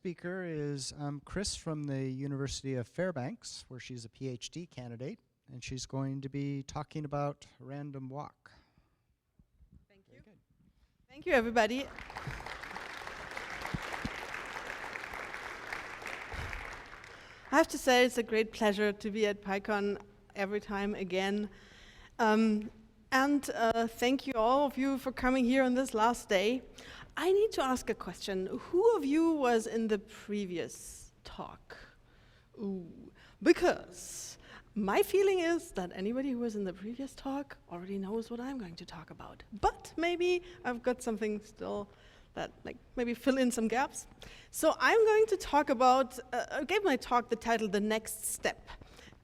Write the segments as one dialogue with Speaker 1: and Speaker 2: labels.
Speaker 1: Speaker is Chris from the University of Fairbanks, where she's a PhD candidate, and she's going to be talking about random walk.
Speaker 2: Thank you. Thank you, everybody. I have to say it's a great pleasure to be at PyCon every time again. Thank you all of you for coming here on this last day. I need to ask a question. Who of you was in the previous talk? Ooh, because my feeling is that anybody who was in the previous talk already knows what I'm going to talk about. But maybe I've got something still that maybe fill in some gaps. So I'm going to talk about, I gave my talk the title, The Next Step.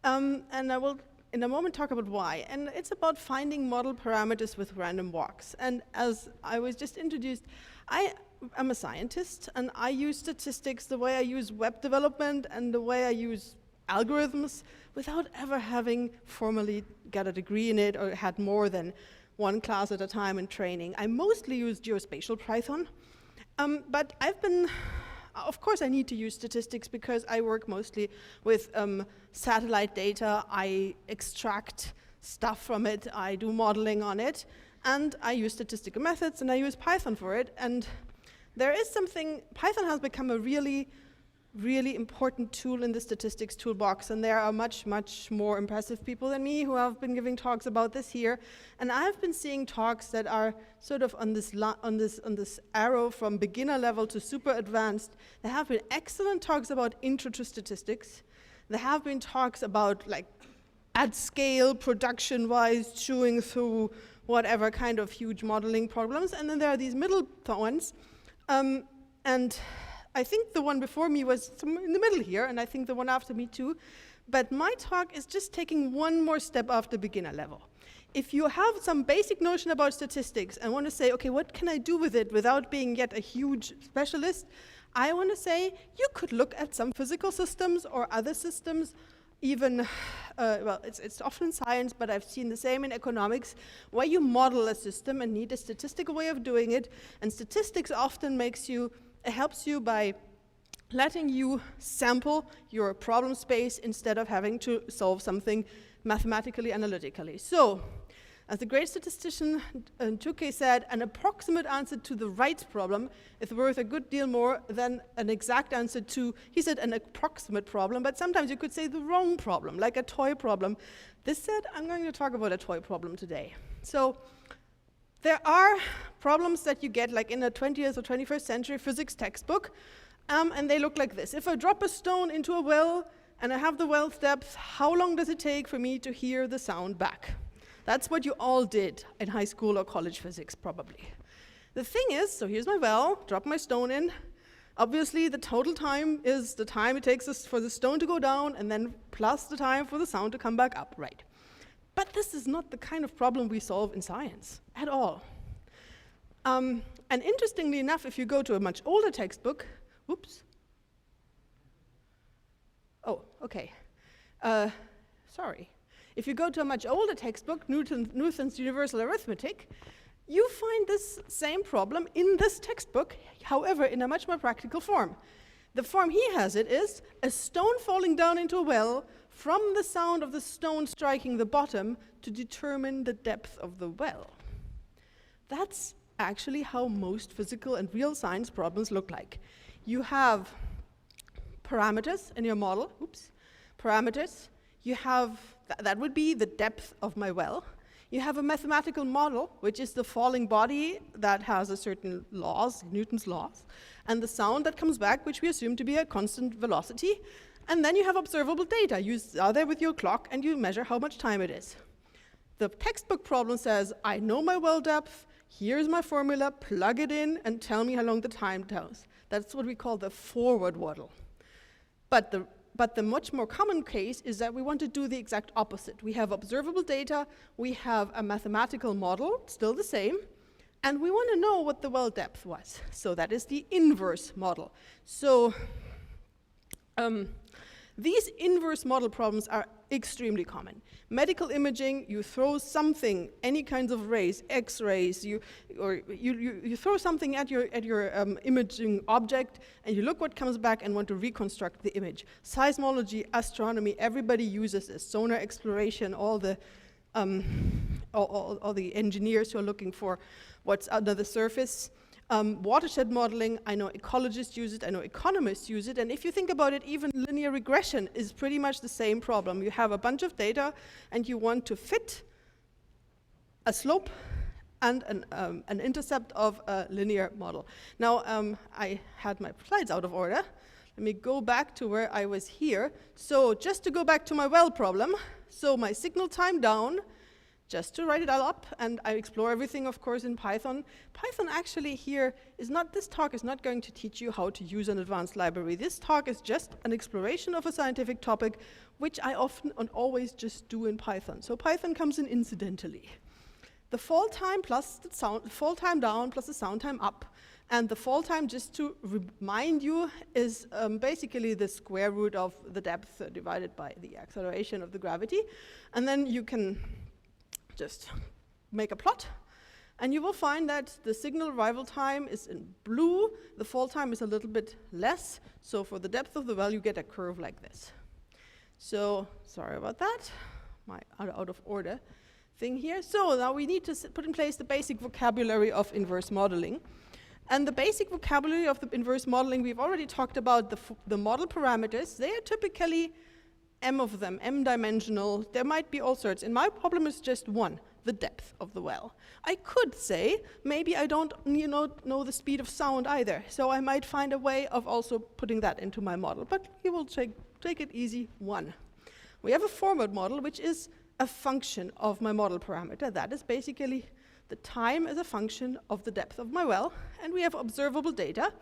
Speaker 2: And I will in a moment talk about why. And it's about finding model parameters with random walks. And as I was just introduced, I'm a scientist, and I use statistics the way I use web development and the way I use algorithms without ever having formally got a degree in it or had more than one class at a time in training. I mostly use geospatial Python, but of course I need to use statistics because I work mostly with satellite data. I extract stuff from it, I do modeling on it, and I use statistical methods, and I use Python for it. And there is something, Python has become a really, really important tool in the statistics toolbox, and there are much, much more impressive people than me who have been giving talks about this here. And I've been seeing talks that are sort of on this arrow from beginner level to super advanced. There have been excellent talks about intro to statistics. There have been talks about at scale, production-wise, chewing through whatever kind of huge modeling problems. And then there are these middle ones. And I think the one before me was in the middle here, and I think the one after me too. But my talk is just taking one more step after beginner level. If you have some basic notion about statistics and want to say, okay, what can I do with it without being yet a huge specialist, I want to say you could look at some physical systems or other systems, even, well, it's often science, but I've seen the same in economics, where you model a system and need a statistical way of doing it. And statistics often helps you by letting you sample your problem space instead of having to solve something mathematically, analytically. So, as the great statistician Tukey said, an approximate answer to the right problem is worth a good deal more than an exact answer to, he said, an approximate problem, but sometimes you could say the wrong problem, like a toy problem. This said, I'm going to talk about a toy problem today. So, there are problems that you get like in a 20th or 21st century physics textbook, and they look like this. If I drop a stone into a well and I have the well's depth, how long does it take for me to hear the sound back? That's what you all did in high school or college physics, probably. The thing is, so here's my well, drop my stone in. Obviously, the total time is the time it takes for the stone to go down, and then plus the time for the sound to come back up, right? But this is not the kind of problem we solve in science at all. And interestingly enough, if you go to a much older textbook, whoops. Oh, okay. Sorry. If you go to a much older textbook, Newton's Universal Arithmetic, you find this same problem in this textbook, however, in a much more practical form. The form he has it is a stone falling down into a well from the sound of the stone striking the bottom to determine the depth of the well. That's actually how most physical and real science problems look like. You have parameters in your model, parameters. You have, that would be the depth of my well. You have a mathematical model, which is the falling body that has a certain laws, Newton's laws, and the sound that comes back, which we assume to be a constant velocity. And then you have observable data. You are there with your clock, and you measure how much time it is. The textbook problem says, I know my well depth, here's my formula, plug it in, and tell me how long the time tells. That's what we call the forward waddle. But the much more common case is that we want to do the exact opposite. We have observable data, we have a mathematical model, still the same, and we want to know what the well depth was. So that is the inverse model. So These inverse model problems are extremely common. Medical imaging, you throw something, any kinds of rays, X-rays, you throw something at your imaging object, and you look what comes back and want to reconstruct the image. Seismology, astronomy, everybody uses this. Sonar exploration, all the engineers who are looking for what's under the surface. Watershed modeling, I know ecologists use it, I know economists use it, and if you think about it, even linear regression is pretty much the same problem. You have a bunch of data, and you want to fit a slope and an intercept of a linear model. Now, I had my slides out of order. Let me go back to where I was here. So just to go back to my well problem, so my signal time down, just to write it all up, and I explore everything, of course, in Python. Python actually here is not, this talk is not going to teach you how to use an advanced library. This talk is just an exploration of a scientific topic, which I often and always just do in Python. So Python comes in incidentally. The fall time plus the fall time down plus the sound time up. And the fall time, just to remind you, is basically the square root of the depth divided by the acceleration of the gravity. And then you can just make a plot, and you will find that the signal arrival time is in blue, the fall time is a little bit less, so for the depth of the well you get a curve like this. So, sorry about that, my out of order thing here. So now we need to put in place the basic vocabulary of inverse modeling. And the basic vocabulary of the inverse modeling, we've already talked about the model parameters. They are typically m of them, m-dimensional. There might be all sorts. And my problem is just one, the depth of the well. I could say, maybe I don't know the speed of sound either. So I might find a way of also putting that into my model. But we will take it easy, one. We have a forward model, which is a function of my model parameter. That is basically the time as a function of the depth of my well. And we have observable data.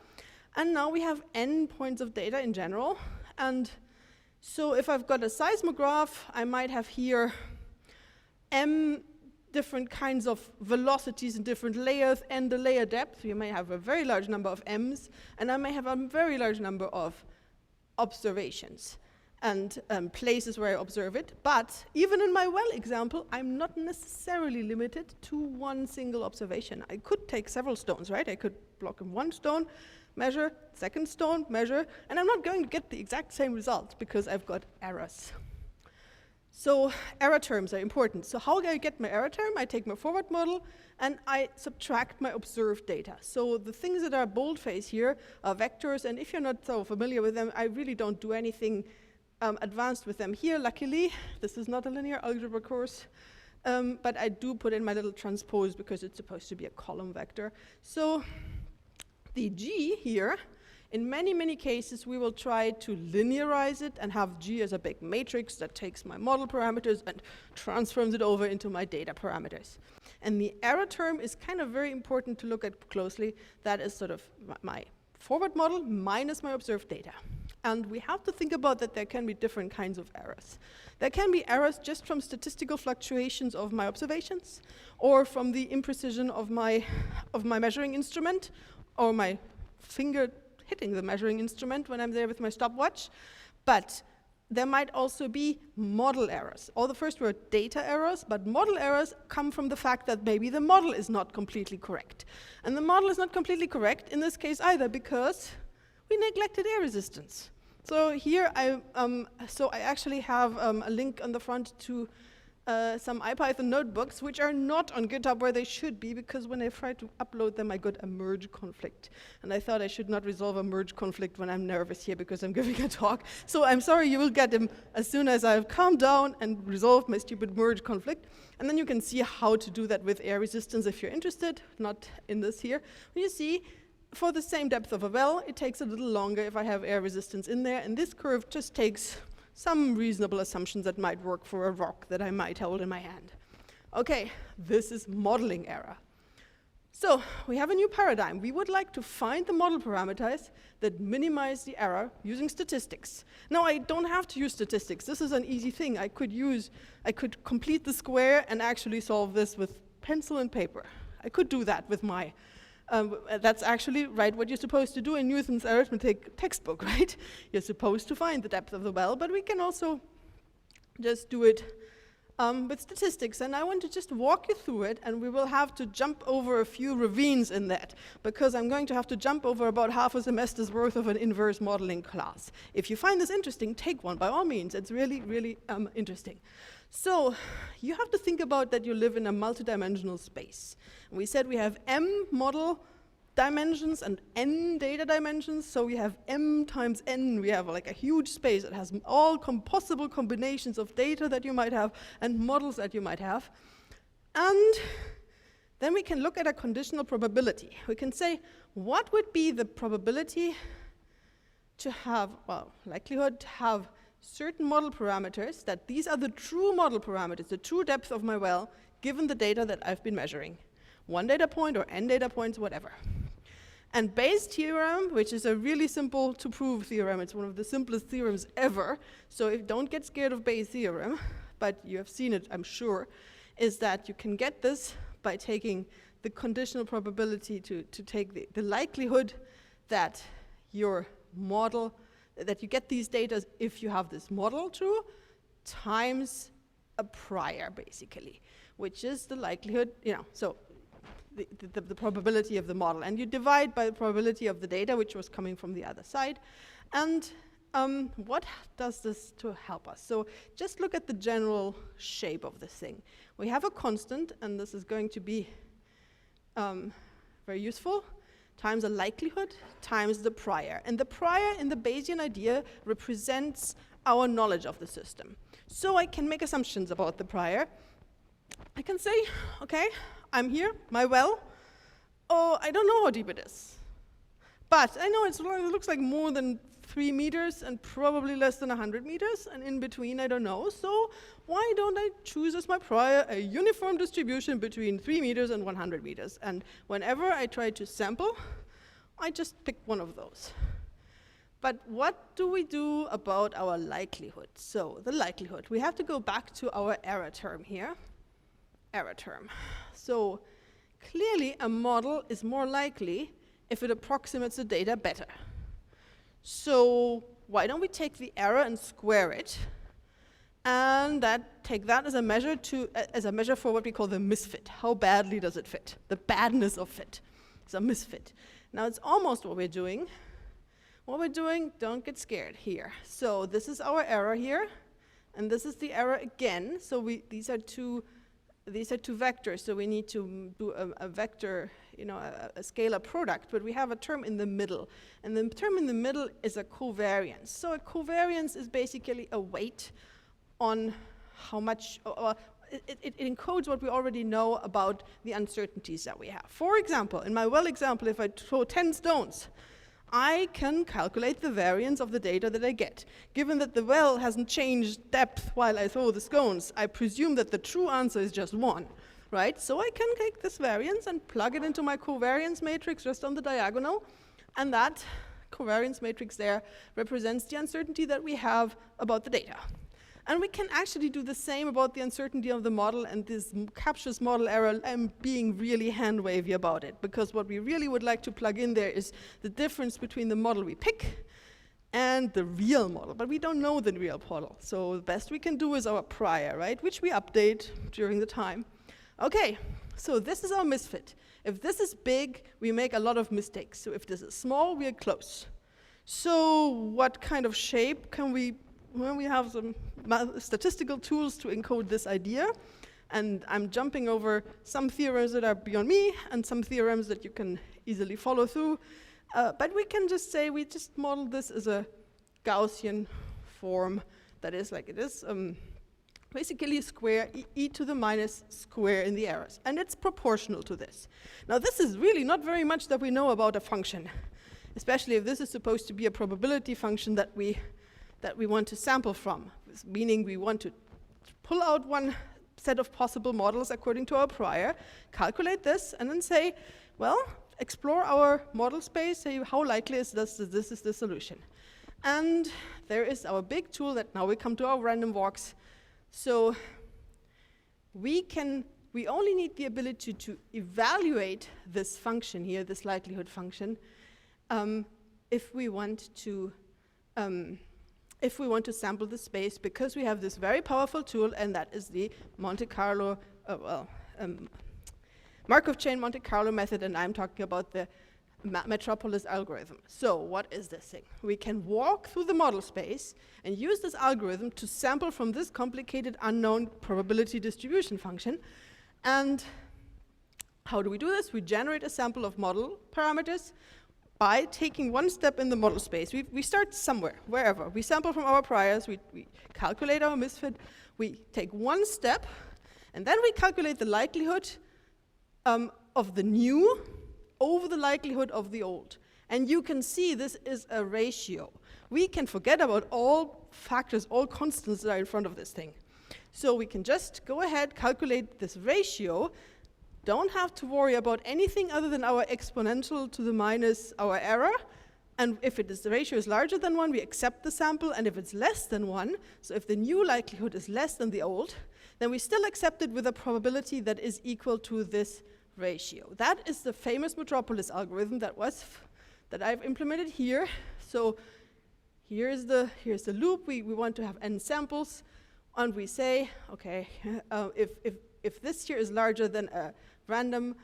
Speaker 2: And now we have n points of data in general. And so if I've got a seismograph, I might have here m different kinds of velocities in different layers and the layer depth. You may have a very large number of m's, and I may have a very large number of observations and places where I observe it. But even in my well example, I'm not necessarily limited to one single observation. I could take several stones, right? I could block in one stone, measure, second stone, measure, and I'm not going to get the exact same result because I've got errors. So error terms are important. So how do I get my error term? I take my forward model and I subtract my observed data. So the things that are boldface here are vectors, and if you're not so familiar with them, I really don't do anything advanced with them here. Luckily, this is not a linear algebra course, but I do put in my little transpose because it's supposed to be a column vector. So the G here, in many, many cases, we will try to linearize it and have G as a big matrix that takes my model parameters and transforms it over into my data parameters. And the error term is kind of very important to look at closely. That is sort of my forward model minus my observed data. And we have to think about that there can be different kinds of errors. There can be errors just from statistical fluctuations of my observations, or from the imprecision of my measuring instrument, or my finger hitting the measuring instrument when I'm there with my stopwatch. But there might also be model errors. All the first were data errors, but model errors come from the fact that maybe the model is not completely correct. And the model is not completely correct in this case either because we neglected air resistance. So here I actually have a link on the front to some IPython notebooks, which are not on GitHub where they should be, because when I tried to upload them, I got a merge conflict. And I thought I should not resolve a merge conflict when I'm nervous here because I'm giving a talk. So I'm sorry, you will get them as soon as I've calmed down and resolved my stupid merge conflict. And then you can see how to do that with air resistance if you're interested, not in this here. You see, for the same depth of a well, it takes a little longer if I have air resistance in there, and this curve just takes some reasonable assumptions that might work for a rock that I might hold in my hand. Okay, this is modeling error. So we have a new paradigm. We would like to find the model parameters that minimize the error using statistics. Now, I don't have to use statistics. This is an easy thing. I could complete the square and actually solve this with pencil and paper. I could do that with my That's actually what you're supposed to do in Newton's arithmetic textbook, right? You're supposed to find the depth of the well, but we can also just do it with statistics. And I want to just walk you through it, and we will have to jump over a few ravines in that, because I'm going to have to jump over about half a semester's worth of an inverse modeling class. If you find this interesting, take one by all means. It's really, really interesting. So you have to think about that you live in a multidimensional space. And we said we have m model dimensions and n data dimensions, so we have m times n. We have like a huge space that has all possible combinations of data that you might have and models that you might have. And then we can look at a conditional probability. We can say, what would be the probability to have, well, likelihood to have certain model parameters, that these are the true model parameters, the true depth of my well, given the data that I've been measuring. One data point or n data points, whatever. And Bayes' theorem, which is a really simple to prove theorem, it's one of the simplest theorems ever, so don't get scared of Bayes' theorem, but you have seen it, I'm sure, is that you can get this by taking the conditional probability to take the likelihood that your model, that you get these data if you have this model true, times a prior, basically, which is the likelihood, so the probability of the model. And you divide by the probability of the data, which was coming from the other side. And what does this to help us? So just look at the general shape of this thing. We have a constant, and this is going to be very useful, times a likelihood, times the prior. And the prior in the Bayesian idea represents our knowledge of the system. So I can make assumptions about the prior. I can say, okay, I'm here, my well. Oh, I don't know how deep it is. But I know it looks like more than 3 meters and probably less than 100 meters, and in between I don't know. So why don't I choose as my prior a uniform distribution between 3 meters and 100 meters? And whenever I try to sample, I just pick one of those. But what do we do about our likelihood? So the likelihood, we have to go back to our error term here. Error term. So clearly a model is more likely if it approximates the data better. So why don't we take the error and square it, and take that as a measure for what we call the misfit. How badly does it fit? The badness of fit. It's a misfit. Now it's almost what we're doing. What we're doing, don't get scared here. So this is our error here, and this is the error again. So these are two vectors, so we need to do a vector, a scalar product, but we have a term in the middle. And the term in the middle is a covariance. So a covariance is basically a weight on how much, it encodes what we already know about the uncertainties that we have. For example, in my well example, if I throw 10 stones, I can calculate the variance of the data that I get. Given that the well hasn't changed depth while I throw the stones, I presume that the true answer is just 1, right? So I can take this variance and plug it into my covariance matrix just on the diagonal, and that covariance matrix there represents the uncertainty that we have about the data. And we can actually do the same about the uncertainty of the model, and this captures model error. I'm being really hand-wavy about it, because what we really would like to plug in there is the difference between the model we pick and the real model. But we don't know the real model, so the best we can do is our prior, right, which we update during the time. Okay, so this is our misfit. If this is big, we make a lot of mistakes. So if this is small, we are close. So what kind of shape can we... Well, we have some statistical tools to encode this idea, and I'm jumping over some theorems that are beyond me and some theorems that you can easily follow through. But we can just say we just model this as a Gaussian form that is like it is, basically a square, e to the minus square in the errors, and it's proportional to this. Now this is really not very much that we know about a function, especially if this is supposed to be a probability function that we want to sample from, meaning we want to pull out one set of possible models according to our prior, calculate this, and then say, well, explore our model space, say how likely is this is the solution. And there is our big tool that now we come to our random walks. So we can we only need the ability to evaluate this function here, this likelihood function, if we want to sample the space, because we have this very powerful tool, and that is the Monte Carlo, Markov-Chain Monte Carlo method, and I'm talking about the Metropolis algorithm. So what is this thing? We can walk through the model space and use this algorithm to sample from this complicated unknown probability distribution function. And how do we do this? We generate a sample of model parameters by taking one step in the model space. We start somewhere, wherever. We sample from our priors, we calculate our misfit, we take one step, and then we calculate the likelihood of the new over the likelihood of the old. And you can see this is a ratio. We can forget about all factors, all constants that are in front of this thing. So we can just go ahead, calculate this ratio, don't have to worry about anything other than our exponential to the minus our error. And if the ratio is larger than 1, we accept the sample. And if it's less than 1, so if the new likelihood is less than the old, then we still accept it with a probability that is equal to this ratio. That is the famous Metropolis algorithm that I've implemented here. So here's the loop. We want to have n samples, and we say, okay, if this here is larger than a random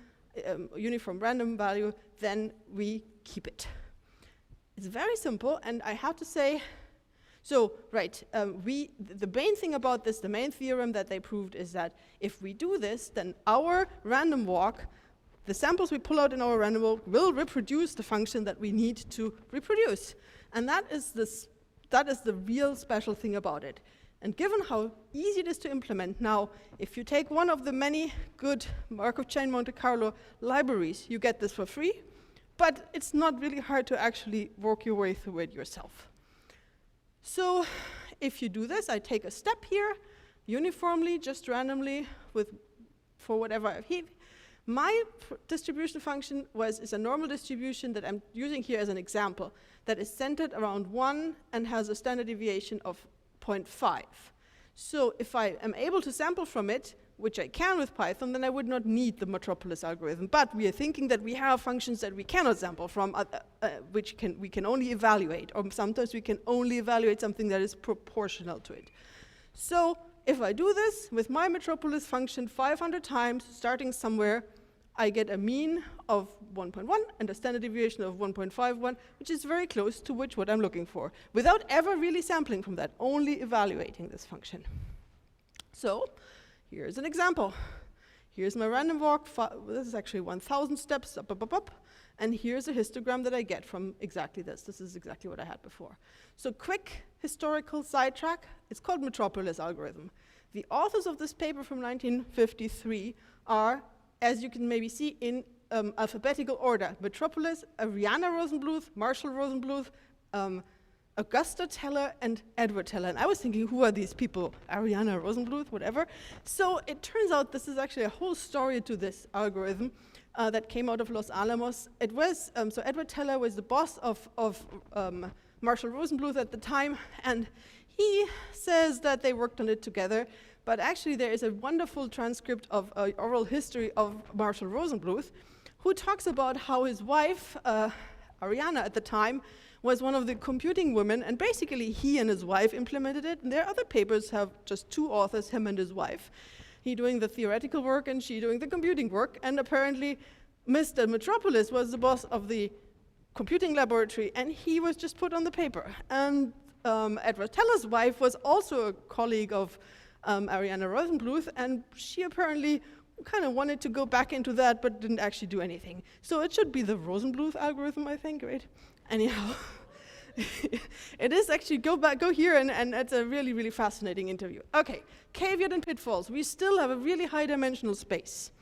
Speaker 2: uniform random value, then we keep it. It's very simple, and I have to say, so right, the main thing about this, the main theorem that they proved is that if we do this, then our random walk, the samples we pull out in our random walk will reproduce the function that we need to reproduce. And that is the real special thing about it. And given how easy it is to implement, now, if you take one of the many good Markov-Chain Monte Carlo libraries, you get this for free, but it's not really hard to actually work your way through it yourself. So if you do this, I take a step here, uniformly, just randomly, for whatever I have. My distribution function is a normal distribution that I'm using here as an example, that is centered around 1 and has a standard deviation of 0.5. So if I am able to sample from it, which I can with Python, then I would not need the Metropolis algorithm. But we are thinking that we have functions that we cannot sample from, which we can only evaluate, or sometimes we can only evaluate something that is proportional to it. So if I do this with my Metropolis function 500 times, starting somewhere, I get a mean of 1.1 and a standard deviation of 1.51, which is very close to what I'm looking for, without ever really sampling from that, only evaluating this function. So here's an example. Here's my random walk. This is actually 1,000 steps, up. And here's a histogram that I get from exactly this. This is exactly what I had before. So quick historical sidetrack. It's called Metropolis algorithm. The authors of this paper from 1953 are, as you can maybe see, in alphabetical order. Metropolis, Ariana Rosenbluth, Marshall Rosenbluth, Augusta Teller, and Edward Teller. And I was thinking, who are these people? Ariana Rosenbluth, whatever. So it turns out this is actually a whole story to this algorithm that came out of Los Alamos. It was, so Edward Teller was the boss of Marshall Rosenbluth at the time, and he says that they worked on it together. But actually, there is a wonderful transcript of oral history of Marshall Rosenbluth, who talks about how his wife, Ariana at the time, was one of the computing women, and basically he and his wife implemented it. And their other papers have just 2 authors, him and his wife. He doing the theoretical work and she doing the computing work, and apparently Mr. Metropolis was the boss of the computing laboratory, and he was just put on the paper. And Edward Teller's wife was also a colleague of Ariana Rosenbluth, and she apparently kind of wanted to go back into that, but didn't actually do anything. So it should be the Rosenbluth algorithm, I think, right? Anyhow, it is actually, go here, and it's a really, really fascinating interview. Okay, caveat and pitfalls. We still have a really high dimensional space.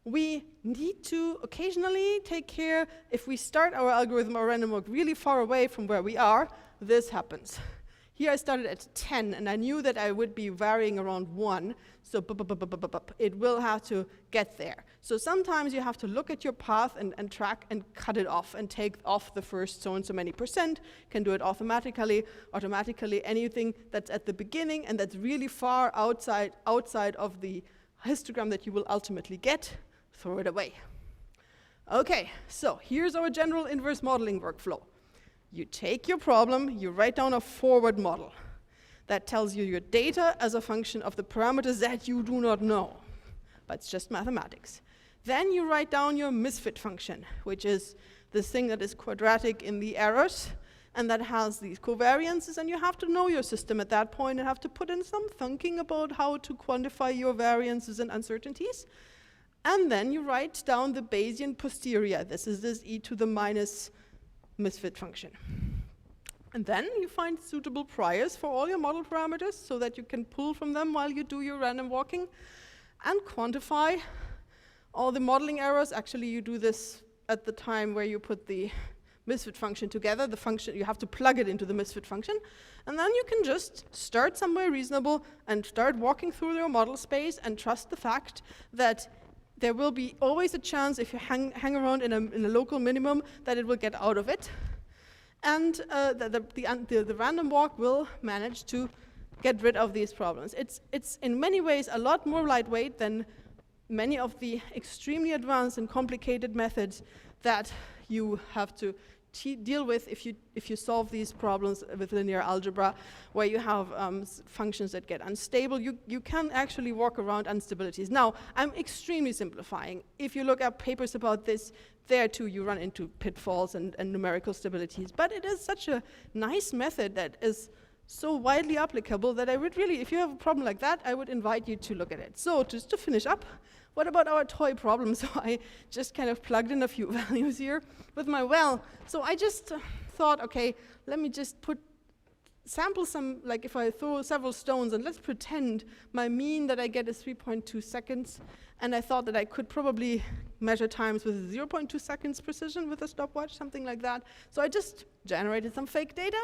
Speaker 2: We need to occasionally take care, if we start our algorithm or random walk really far away from where we are, this happens. Here I started at 10, and I knew that I would be varying around 1, so it will have to get there. So sometimes you have to look at your path and track and cut it off and take off the first so and so many %, can do it automatically, anything that's at the beginning and that's really far outside of the histogram that you will ultimately get, throw it away. Okay, so here's our general inverse modeling workflow. You take your problem, you write down a forward model that tells you your data as a function of the parameters that you do not know, but it's just mathematics. Then you write down your misfit function, which is this thing that is quadratic in the errors, and that has these covariances, and you have to know your system at that point and have to put in some thinking about how to quantify your variances and uncertainties. And then you write down the Bayesian posterior. This is this e to the minus misfit function. And then you find suitable priors for all your model parameters so that you can pull from them while you do your random walking and quantify all the modeling errors. Actually, you do this at the time where you put the misfit function together. The function, you have to plug it into the misfit function. And then you can just start somewhere reasonable and start walking through your model space and trust the fact that there will be always a chance if you hang around in a local minimum that it will get out of it. And the random walk will manage to get rid of these problems. It's in many ways a lot more lightweight than many of the extremely advanced and complicated methods that you have to deal with if you solve these problems with linear algebra, where you have functions that get unstable. You can actually walk around instabilities. Now, I'm extremely simplifying. If you look at papers about this, there too you run into pitfalls and numerical stabilities. But it is such a nice method that is so widely applicable that I would really, if you have a problem like that, I would invite you to look at it. So just to finish up, what about our toy problem? So I just kind of plugged in a few values here with my well. So I just thought, okay, let me just sample some, like if I throw several stones, and let's pretend my mean that I get is 3.2 seconds. And I thought that I could probably measure times with 0.2 seconds precision with a stopwatch, something like that. So I just generated some fake data.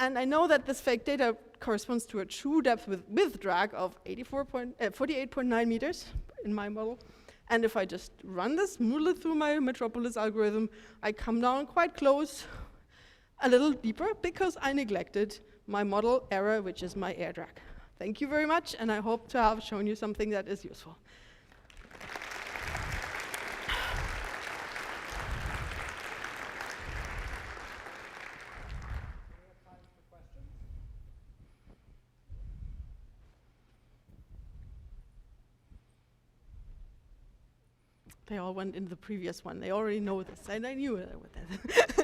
Speaker 2: And I know that this fake data corresponds to a true depth with drag of 48.9 meters in my model. And if I just run this, noodle it through my Metropolis algorithm, I come down quite close, a little deeper, because I neglected my model error, which is my air drag. Thank you very much, and I hope to have shown you something that is useful. They all went in the previous one. They already know this, and I knew it with that.